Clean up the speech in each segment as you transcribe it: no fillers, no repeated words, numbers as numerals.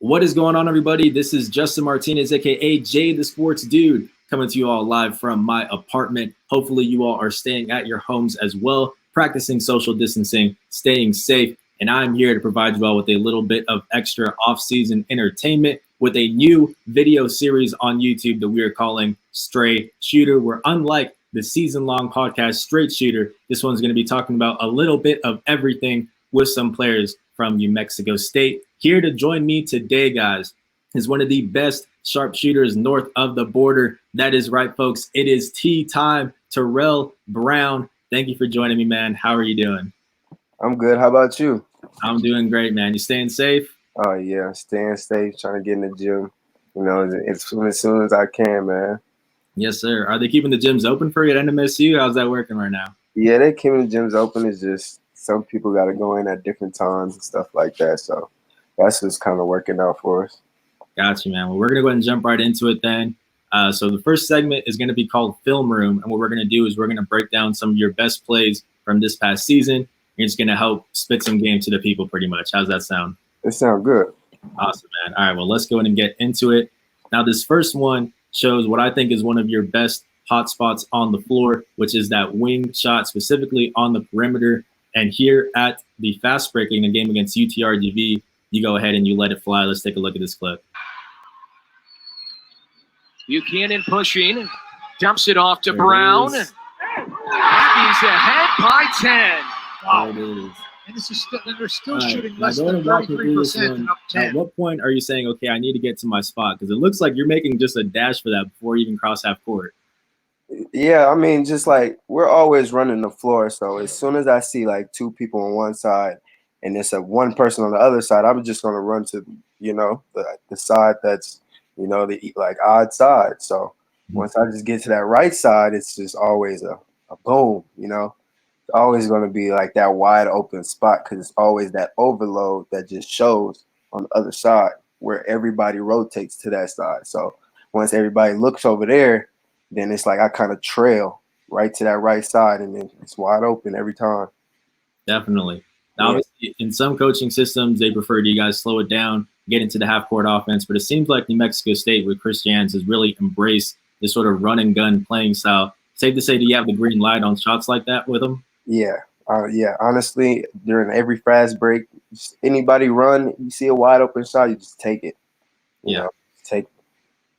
What is going on, everybody? This is Justin Martinez, aka Jay the Sports Dude, coming to you all live from my apartment. Hopefully, you all are staying at your homes as well, practicing social distancing, staying safe, and I'm here to provide you all with a little bit of extra off-season entertainment with a new video series on YouTube that we are calling Straight Shooter. Where unlike the season-long podcast Straight Shooter, this one's going to be talking about a little bit of everything with some players from New Mexico State. Here to join me today, guys, is one of the best sharpshooters north of the border. That is right, folks. It is tea time. Terrell Brown, thank you for joining me, man. How are you doing? I'm good. How about you? I'm doing great, man. You staying safe? Oh, yeah. Staying safe, trying to get in the gym, as soon as I can, man. Yes, sir. Are they keeping the gyms open for you at NMSU? How's that working right now? Yeah, they're keeping the gyms open. It's just some people got to go in at different times and stuff like that. So that's just kind of working out for us. Gotcha, man. Well, we're going to go ahead and jump right into it then. So the first segment is going to be called Film Room. And what we're going to do is we're going to break down some of your best plays from this past season. You're just going to help spit some game to the people pretty much. How's that sound? It sounds good. Awesome, man. All right, well, let's go ahead and get into it. Now, this first one shows what I think is one of your best hot spots on the floor, which is that wing shot, specifically on the perimeter. And here at the Fast Break in a game against UTRGV, you go ahead and you let it fly. Let's take a look at this clip. Buchanan pushing, dumps it off to Brown. He's ahead by 10. Wow. There it is. And they're still shooting less than 33% and up 10. At what point are you saying, okay, I need to get to my spot? Because it looks like you're making just a dash for that before you even cross half court. Yeah, I mean, just like we're always running the floor. So as soon as I see like two people on one side and there's one person on the other side, I'm just going to run to, the side that's, the like odd side. So once I just get to that right side, it's just always a boom, It's always going to be like that wide open spot because it's always that overload that just shows on the other side where everybody rotates to that side. So once everybody looks over there, then it's like I kind of trail right to that right side, and then it's wide open every time. Definitely. Now, obviously, in some coaching systems, they prefer you guys slow it down, get into the half-court offense. But it seems like New Mexico State with Chris Jans has really embraced this sort of run-and-gun playing style. Safe to say, do you have the green light on shots like that with them? Yeah. Honestly, during every fast break, anybody run, you see a wide-open shot, you just take it. Take it.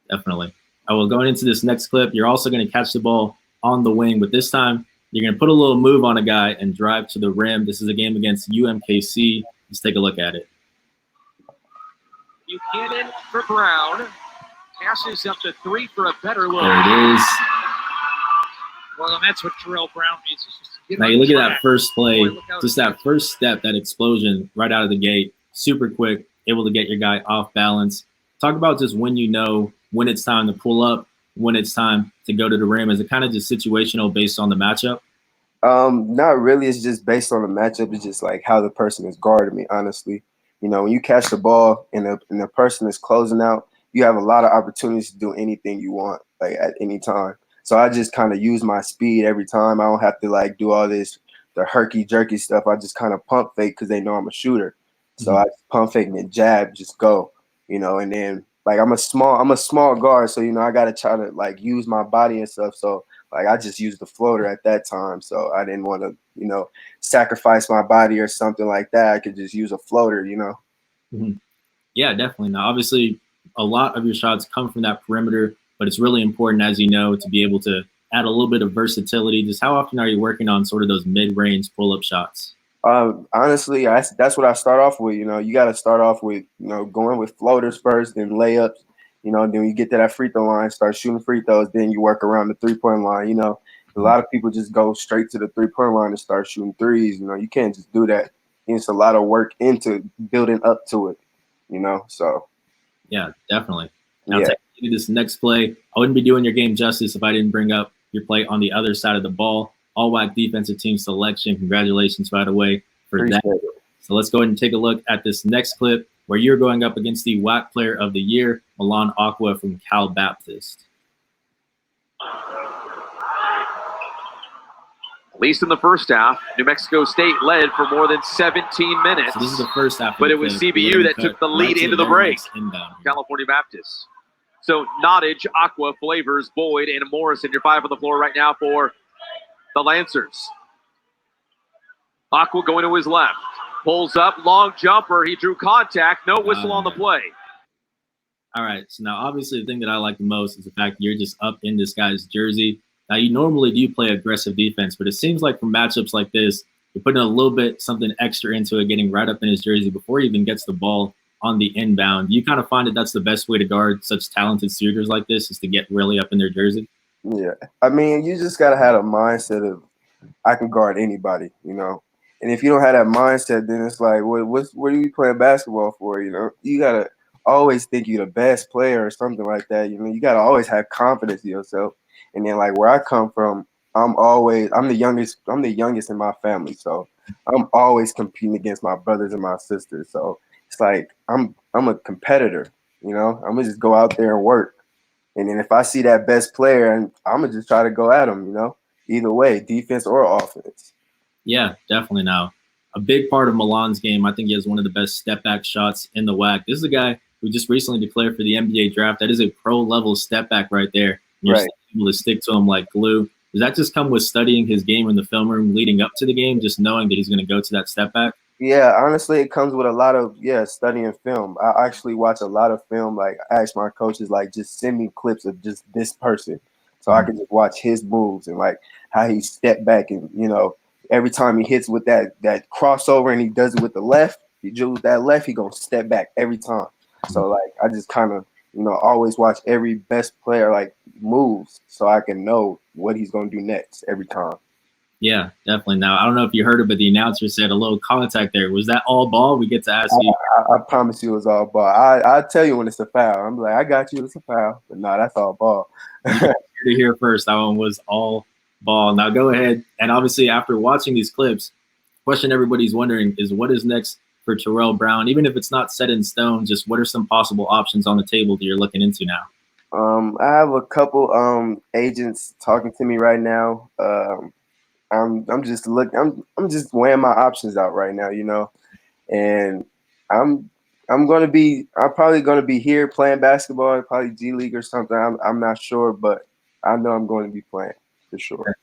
Definitely. Well, going into this next clip, you're also going to catch the ball on the wing, but this time you're going to put a little move on a guy and drive to the rim. This is a game against UMKC. Let's take a look at it. Buchanan for Brown. Passes up to three for a better look. There it is. Well, and that's what Terrell Brown needs. Now you look at that first play, just that first step, that explosion right out of the gate, super quick, able to get your guy off balance. Talk about just when you know when it's time to pull up, when it's time to go to the rim. Is it kind of just situational based on the matchup? Not really. It's just based on the matchup. It's just like how the person is guarding me, honestly. When you catch the ball and the person is closing out, you have a lot of opportunities to do anything you want, like at any time. So I just kind of use my speed every time. I don't have to like do all the herky-jerky stuff. I just kind of pump fake because they know I'm a shooter. So I just pump fake and then jab, just go, and then like I'm a small guard, so I gotta try to like use my body and stuff. So like I just used the floater at that time. So I didn't want to, sacrifice my body or something like that. I could just use a floater, Yeah, definitely. Now, obviously, a lot of your shots come from that perimeter, but it's really important, as you know, to be able to add a little bit of versatility. Just how often are you working on sort of those mid-range pull-up shots? Honestly, that's what I start off with. You got to start off with, going with floaters first, then layups. Then you get to that free throw line, start shooting free throws. Then you work around the 3-point line. A lot of people just go straight to the 3-point line and start shooting threes. You can't just do that. It's a lot of work into building up to it. So. Yeah, definitely. Now, taking this next play, I wouldn't be doing your game justice if I didn't bring up your play on the other side of the ball. All-WAC defensive team selection. Congratulations, by the way, for Appreciate that. it. So let's go ahead and take a look at this next clip where you're going up against the WAC Player of the Year, Milan Aqua from Cal Baptist. At least in the first half, New Mexico State led for more than 17 minutes. So this is the first half. But it was CBU that took the lead into the break. California Baptist. So Nottage, Aqua, Flavors, Boyd, and Morrison, your 5 on the floor right now for the Lancers. Aqua going to his left. Pulls up, long jumper. He drew contact. No whistle on the play. All right. So now, obviously, the thing that I like the most is the fact that you're just up in this guy's jersey. Now, you normally do play aggressive defense, but it seems like from matchups like this, you're putting a little bit something extra into it, getting right up in his jersey before he even gets the ball on the inbound. You kind of find that that's the best way to guard such talented shooters like this, is to get really up in their jersey? Yeah. I mean, you just got to have a mindset of, I can guard anybody, you know. And if you don't have that mindset, then it's like, what are you playing basketball for, you know? You got to always think you're the best player or something like that. You know, you got to always have confidence in yourself. And then, like, where I come from, I'm the youngest in my family. So I'm always competing against my brothers and my sisters. So it's like I'm a competitor, you know. I'm going to just go out there and work. And then if I see that best player, and I'm going to just try to go at him, you know, either way, defense or offense. Yeah, definitely. Now, a big part of Milan's game, I think he has one of the best step-back shots in the WAC. This is a guy who just recently declared for the NBA draft. That is a pro-level step-back right there. You're right. Able to stick to him like glue. Does that just come with studying his game in the film room leading up to the game, just knowing that he's going to go to that step-back? Yeah, honestly, it comes with a lot of, studying film. I actually watch a lot of film. Like, I ask my coaches, like, just send me clips of just this person so I can just watch his moves and, like, how he step back and, you know, every time he hits with that crossover and he does it with the left, he dribbles that left, he gonna step back every time. So like I just kind of, you know, always watch every best player like moves so I can know what he's gonna do next every time. Yeah, definitely. Now I don't know if you heard it, but the announcer said a little contact there. Was that all ball? We get to ask you. I promise you it was all ball. I'll tell you when it's a foul. I'm like, I got you, it's a foul. But no, that's all ball. You hear first, that one was all ball. Now go ahead, and obviously after watching these clips, question everybody's wondering is what is next for Terrell Brown? Even if it's not set in stone, just what are some possible options on the table that you're looking into now? I have a couple agents talking to me right now. I'm just weighing my options out right now, you know, and I'm probably gonna be here playing basketball, probably G League or something. I'm not sure, but I know I'm going to be playing. For sure.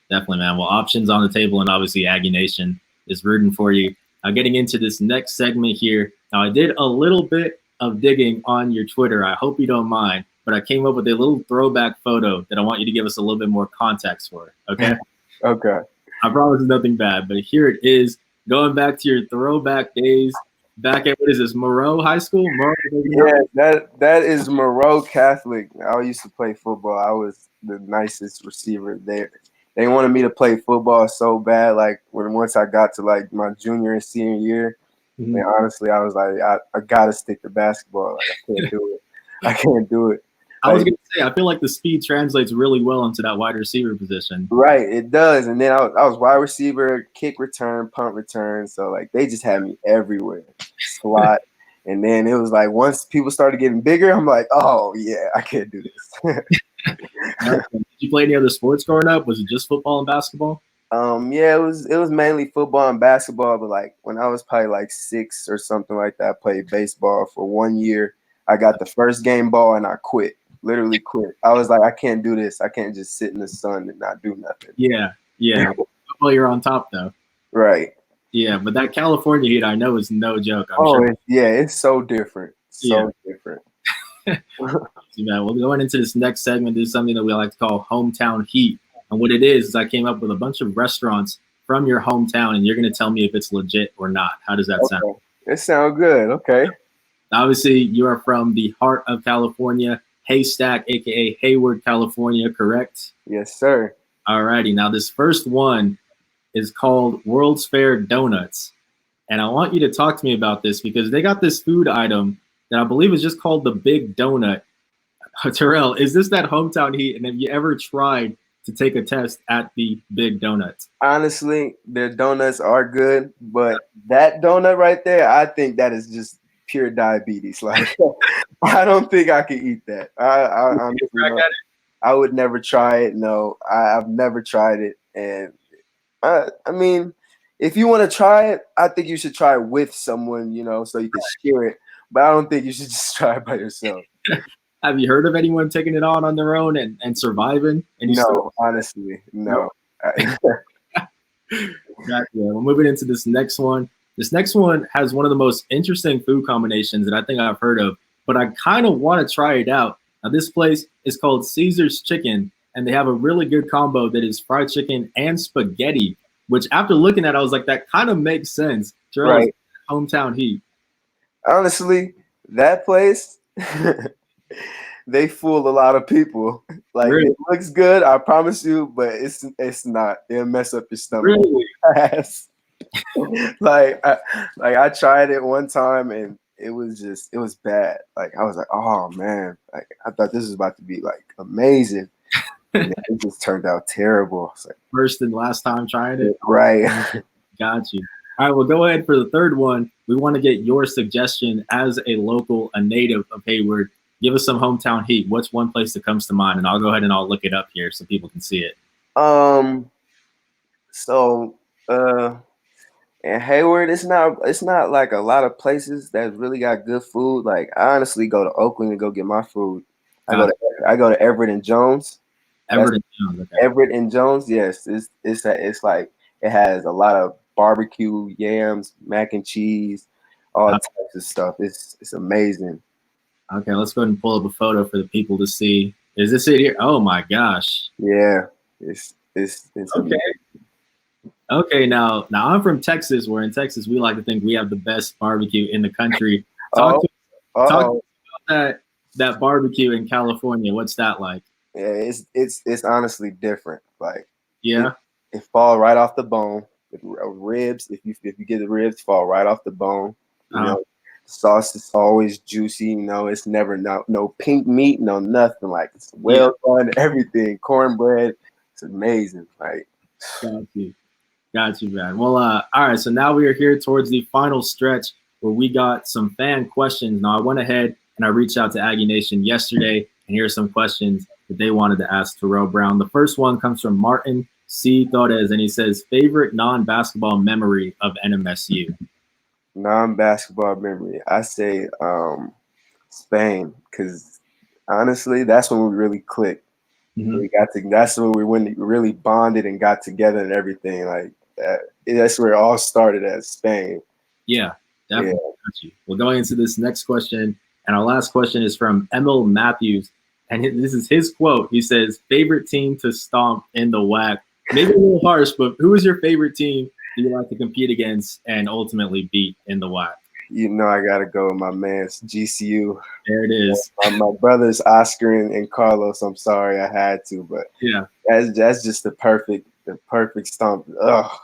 Definitely, man. Well, options on the table, and obviously Aggie Nation is rooting for you. Now, getting into this next segment here. Now, I did a little bit of digging on your Twitter. I hope you don't mind, but I came up with a little throwback photo that I want you to give us a little bit more context for. Okay? Okay. I promise it's nothing bad, but here it is. Going back to your throwback days, back at, what is this, Moreau High School? Yeah, that is Moreau Catholic. I used to play football. I was the nicest receiver there. They wanted me to play football so bad. Like once I got to like my junior and senior year, and honestly, I was like, I gotta stick to basketball. Like I can't do it. I can't do it. I was gonna say, I feel like the speed translates really well into that wide receiver position. Right, it does. And then I was wide receiver, kick return, punt return. So like they just had me everywhere, slot. And then it was like once people started getting bigger, I'm like, oh yeah, I can't do this. Did you play any other sports growing up? Was it just football and basketball? Yeah, it was mainly football and basketball. But like when I was probably like 6 or something like that, I played baseball for 1 year. I got the first game ball and I quit. Literally quit. I was like, I can't do this. I can't just sit in the sun and not do nothing. Yeah. Well, you're on top though. Right. Yeah, but that California heat, I know, is no joke. I'm sure. It's so different. Different. Yeah, well, going into this next segment, this is something that we like to call hometown heat. And what it is I came up with a bunch of restaurants from your hometown, and you're going to tell me if it's legit or not. How does that sound? It sounds good. Okay. Obviously, you are from the heart of California, Haystack, a.k.a. Hayward, California, correct? Yes, sir. All righty. Now, this first one is called World's Fair Donuts. And I want you to talk to me about this because they got this food item that I believe is just called the Big Donut. Terrell, is this that hometown heat? And have you ever tried to take a test at the Big Donuts? Honestly, their donuts are good, but that donut right there, I think that is just pure diabetes. Like, I don't think I could eat that. I would never try it. No, I've never tried it, and I mean, if you want to try it, I think you should try it with someone, so you can share it. But I don't think you should just try it by yourself. Have you heard of anyone taking it on their own and surviving? And no, honestly, no. Gotcha. We're moving into this next one. This next one has one of the most interesting food combinations that I think I've heard of, but I kind of want to try it out. Now, this place is called Caesar's Chicken, and they have a really good combo that is fried chicken and spaghetti, which after looking at it, I was like, that kind of makes sense. Terrell's hometown heat. Honestly, that place, they fool a lot of people. Like, really? It looks good, I promise you, but it's not. It'll mess up your stomach. Really? I tried it one time and it was bad. Like, I was like, oh man, like I thought this was about to be like amazing. And it just turned out terrible. Like, first and last time trying it. Right. Got you. All right, well, go ahead for the third one. We want to get your suggestion as a local, a native of Hayward. Give us some hometown heat. What's one place that comes to mind? And I'll go ahead and I'll look it up here so people can see it. In Hayward, it's not like a lot of places that really got good food. Like, I honestly go to Oakland and go get my food. I go to Everett and Jones. Everett and Jones. Okay. Everett and Jones, yes. It's like it has a lot of barbecue, yams, mac and cheese, all types of stuff. It's amazing. Okay, let's go ahead and pull up a photo for the people to see. Is this it here? Oh my gosh. Yeah, it's okay. Amazing. Okay, now I'm from Texas, where in Texas we like to think we have the best barbecue in the country. Talk about that barbecue in California. What's that like? Yeah, it's honestly different. Like, yeah, it fall right off the bone. Ribs, if you get the ribs, fall right off the bone. You know, sauce is always juicy. It's never no pink meat, no nothing. Like, it's well done. Everything, cornbread. It's amazing. Like, got you, man. Well, all right. So now we are here towards the final stretch where we got some fan questions. Now I went ahead and I reached out to Aggie Nation yesterday, and here's some questions that they wanted to ask Terrell Brown. The first one comes from Martin C. Torres, and he says, favorite non-basketball memory of NMSU? Non-basketball memory, I say Spain, because honestly, that's when we really clicked. Mm-hmm. That's when we really bonded and got together and everything. Like, that's where it all started at Spain. Yeah, definitely. Yeah. Well, going into this next question, and our last question is from Emil Matthews, and this is his quote. He says, favorite team to stomp in the WAC? Maybe a little harsh, but who is your favorite team you like to compete against and ultimately beat in the WAC? I gotta go with my man's GCU. There it is. My brothers Oscar and Carlos. I'm sorry I had to, but yeah, that's just the perfect stomp. Oh,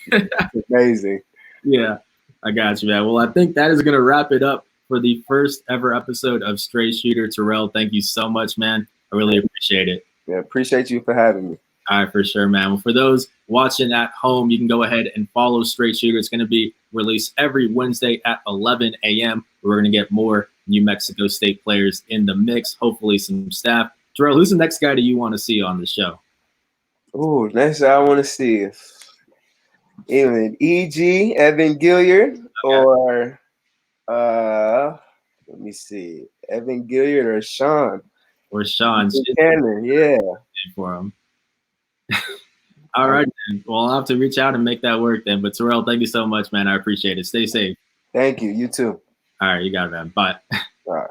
it's amazing. Yeah, I got you, man. Well, I think that is gonna wrap it up for the first ever episode of Straight Shooter. Terrell, thank you so much, man. I really appreciate it. Yeah, appreciate you for having me. All right, for sure, man. Well, for those watching at home, you can go ahead and follow Straight Shooter. It's going to be released every Wednesday at 11 a.m. We're going to get more New Mexico State players in the mix, hopefully some staff. Terrell, who's the next guy do you want to see on the show? Oh, next guy I want to see even E.G. Evan Gilliard, or let me see, Evan Gilliard or Sean. Or Sean. Cannon, yeah. For him. All right, then. Well, I'll have to reach out and make that work then. But Terrell, thank you so much, man. I appreciate it. Stay safe. Thank you. You too. All right, you got it, man. Bye. All right.